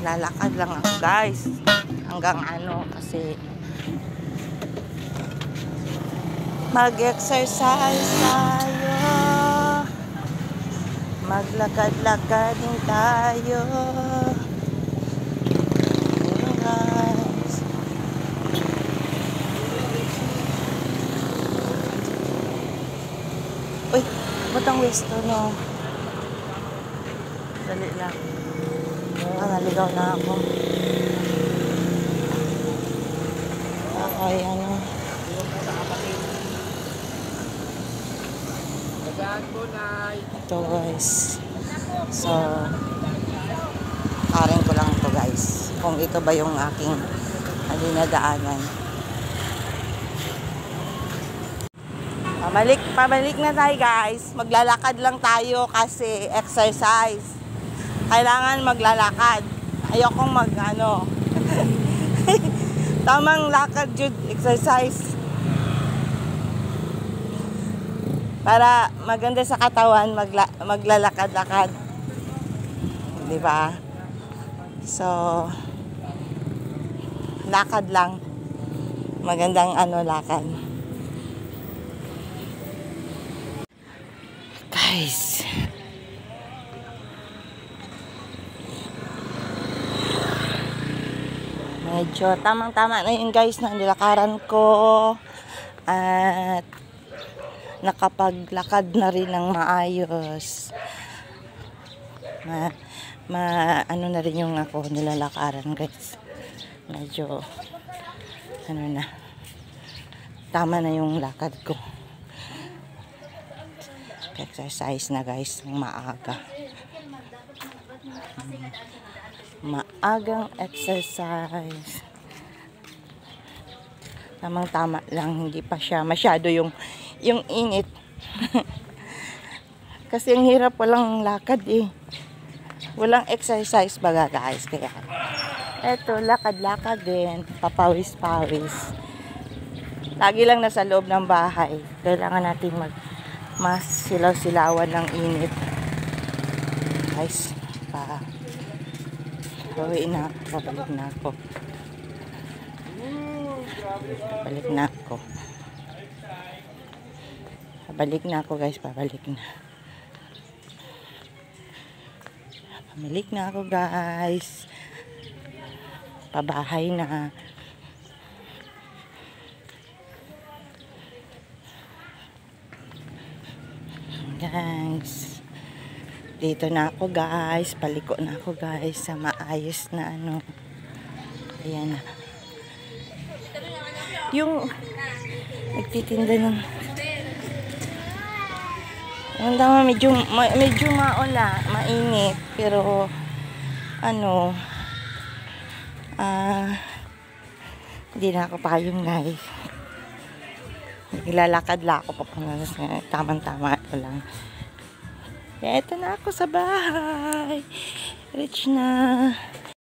Lalakad lang ako guys. Hanggang kasi mag-exercise tayo. Maglakad-lakad din tayo. Ayun guys. Uy, butang westo no. Dali lang. Naligaw na ako. Okay, ito guys. So, karin ko lang ito guys. Kung ito ba yung aking dinadaanan. Pabalik na tayo guys. Maglalakad lang tayo kasi exercise. Kailangan maglalakad. Ayokong tamang lakad yun, exercise. Para maganda sa katawan, maglalakad-lakad. Di ba? So, lakad lang. Magandang lakad. Guys. Medyo tamang-tama na yun guys na nilakaran ko. At nakapaglakad na rin ng maayos. Na rin yung ako nilalakaran guys. Medyo na. Tama na yung lakad ko. Exercise na guys ng maaga. Maagang exercise. Tamang-tama lang, hindi pa siya masyado yung init. Kasi ang hirap, walang lakad walang exercise baga guys. Kaya eto, lakad-lakad din, papawis-pawis. Lagi lang nasa loob ng bahay. Kailangan natin mas silaw-silawan ng init guys. Babalik na ako. Pabalik na ako guys. Pabalik na ako guys. Pabahay na. Guys. Dito na ako guys. Paliko na ako guys sa maayos na Ayan na. Yung nagtitinda ng ang tama, medyo maula, mainit, pero hindi na ako payong guys. Ilalakad lang ako papunta tamang-tama ito lang. Kaya ito na ako sa bahay. Reach na.